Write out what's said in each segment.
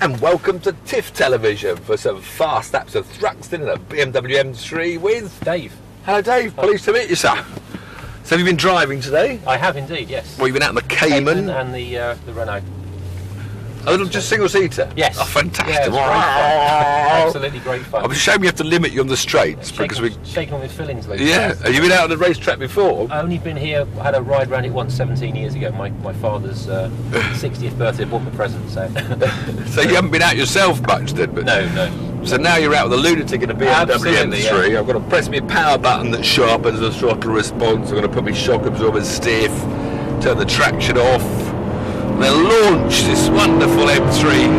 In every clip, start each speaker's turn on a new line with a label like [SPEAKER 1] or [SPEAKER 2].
[SPEAKER 1] And welcome to Tiff Television for some fast laps of Thruxton in a BMW M3 with
[SPEAKER 2] Dave.
[SPEAKER 1] Hello Dave, pleased to meet you, sir. So have you been driving today?
[SPEAKER 2] I have indeed, yes.
[SPEAKER 1] Well, you've been out in the Cayman
[SPEAKER 2] and the Renault.
[SPEAKER 1] A little just single-seater?
[SPEAKER 2] Yes.
[SPEAKER 1] Oh, fantastic.
[SPEAKER 2] Yeah, it was great fun. Absolutely great fun.
[SPEAKER 1] I'm ashamed you have to limit you on the straights because we...
[SPEAKER 2] Shaking on his fillings, Luke.
[SPEAKER 1] Yeah. Have you been out on the racetrack before?
[SPEAKER 2] I've only been here, I had a ride around it once 17 years ago. My father's 60th birthday bought me a present, so...
[SPEAKER 1] So you haven't been out yourself much then? But...
[SPEAKER 2] No.
[SPEAKER 1] So now you're out with a lunatic in a BMW M3. Yeah. I've got to press my power button that sharpens the throttle response. I'm going to put my shock absorbers stiff, turn the traction off. They'll launch this wonderful M3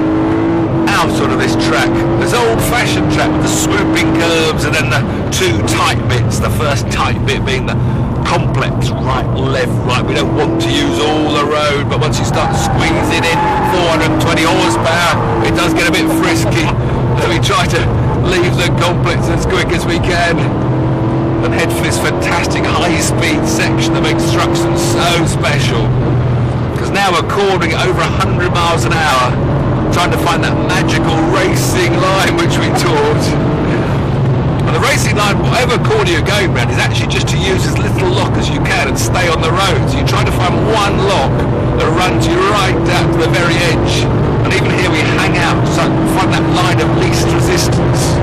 [SPEAKER 1] out onto this track. This old-fashioned track with the swooping curves and then the two tight bits. The first tight bit being the complex right, left, right. We don't want to use all the road, but once you start squeezing in 420 horsepower, it does get a bit frisky. So we try to leave the complex as quick as we can and head for this fantastic high-speed section that makes Thruxton so special. Because now we're cornering at over 100 miles an hour, trying to find that magical racing line which we taught. And the racing line, whatever corner you're going around, is actually just to use as little lock as you can and stay on the road. So you're trying to find one lock that runs you right down to the very edge. And even here we hang out, so find that line of least resistance.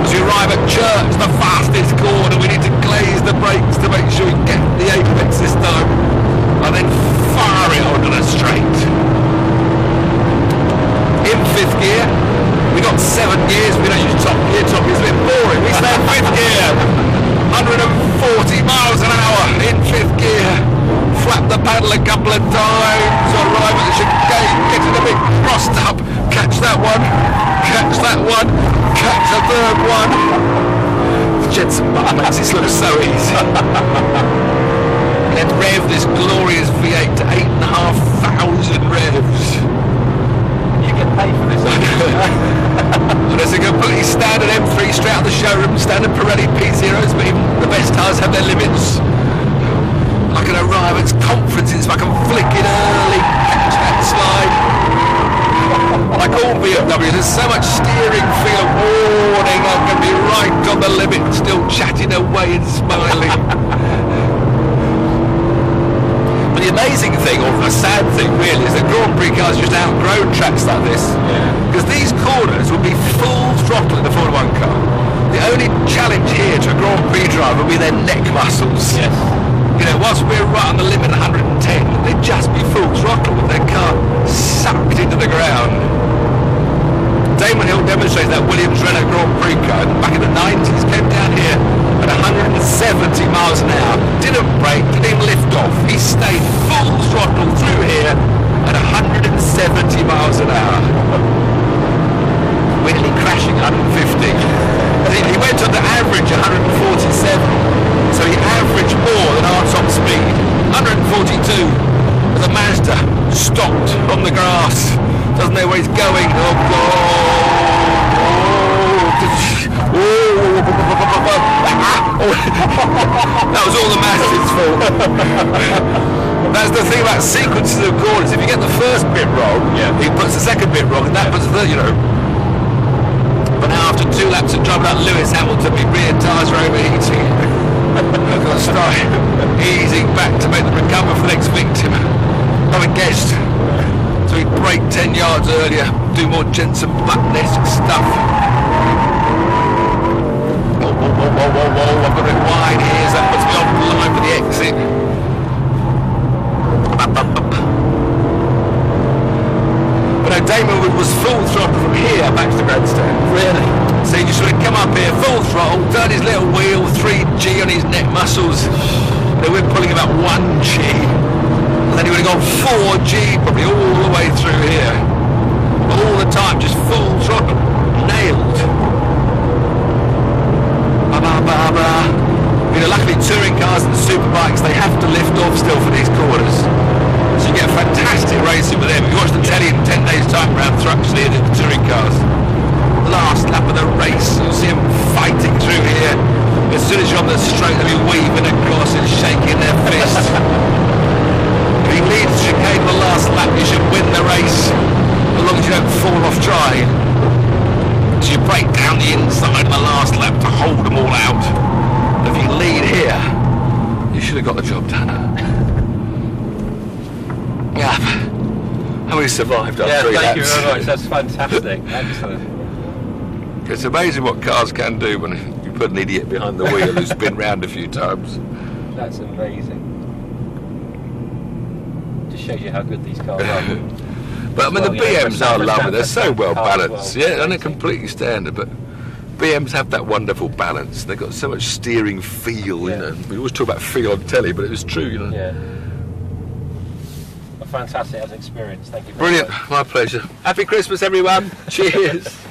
[SPEAKER 1] As we arrive at Church, the fastest corner, we need to glaze the brakes to make sure we get the apex this time. And then fire it onto the straight. In fifth gear, we got 7 gears, we don't use top gear is a bit boring. We stay in fifth gear, 140 miles an hour in fifth gear. Flap the paddle a couple of times, arrive at the chicane, getting a bit crossed up, catch that one, catch the third one. The Jensen button makes this look so easy. Let's rev this glorious V8 to 8,500 revs.
[SPEAKER 2] You get paid for this.
[SPEAKER 1] And it's a completely standard M3 straight out of the showroom, standard Pirelli P0s, but even the best cars have their limits. I can arrive at conferences if I can flick it early, catch that slide. Like all BMWs, there's so much steering feel, warning, I'm going to be right on the limit, still chatting away and smiling. But the amazing thing, or the sad thing really, is that Grand Prix cars just outgrow tracks like this. Because these corners would be full throttle in a Formula 1 car. The only challenge here to a Grand Prix driver would be their neck muscles.
[SPEAKER 2] Yes.
[SPEAKER 1] You know, whilst we're right on the limit 110, they'd just be full throttle with their car sucked into the ground. Damon Hill demonstrated that Williams Renault Grand Prix car back in the 90s, came down here at 170 miles an hour, didn't brake, didn't even lift off. He stayed full throttle through here at 170 miles an hour. Nearly crashing 150. He went on to average 147, so he averaged more than our top speed. 142 as a Mazda stopped on the grass. Doesn't know where he's going. Oh God! That was all the Mazda's fault. That's the thing about sequences of corners. If you get the first bit wrong, he puts the second bit wrong, and that puts the third, you know. But now after 2 laps of driving like Lewis Hamilton, my rear tyres are overheating. I've got to start easing back to make them recover for the next victim. Haven't guessed. So we brake 10 yards earlier, do more Jensen Button-esque stuff. Whoa, I've got it wide here, so that puts me on line for the exit. But no, Damon was full throttle from here back to the grandstand.
[SPEAKER 2] Really?
[SPEAKER 1] So he just sort of come up here, full throttle, turn his little wheel, 3G on his neck muscles. Then we're pulling about 1G. And then he would have gone 4G probably all the way through here. All the time, just full throttle. Nailed. You know, luckily touring cars and superbikes, they have to lift off still for these corners. So you get fantastic racing with them. If you watch the telly in 10 days time around Thruxton in the touring cars, last lap of the race, you'll see them fighting through here. As soon as you're on the straight, they'll be weaving across and shaking their fists. If he leads chicane the last lap, he should win the race. as long as you don't fall off trying. So you break down the inside of the last lap to hold them all out. If you lead here, you should have got the job done. Yeah. How many survived after 3 laps?
[SPEAKER 2] Thank you very much. That's fantastic. Excellent.
[SPEAKER 1] It's amazing what cars can do when you put an idiot behind the wheel who's been round a few times.
[SPEAKER 2] That's amazing. Just shows you how good these cars are.
[SPEAKER 1] But I mean, the BMs are lovely. They're so well balanced.
[SPEAKER 2] Well.
[SPEAKER 1] Yeah, and they're completely standard. But BMs have that wonderful balance. They've got so much steering feel. You know, we always talk about feel on telly, but it was true. You know.
[SPEAKER 2] Yeah. Fantastic as an experience. Thank you very much.
[SPEAKER 1] Brilliant. My pleasure. Happy Christmas, everyone. Cheers.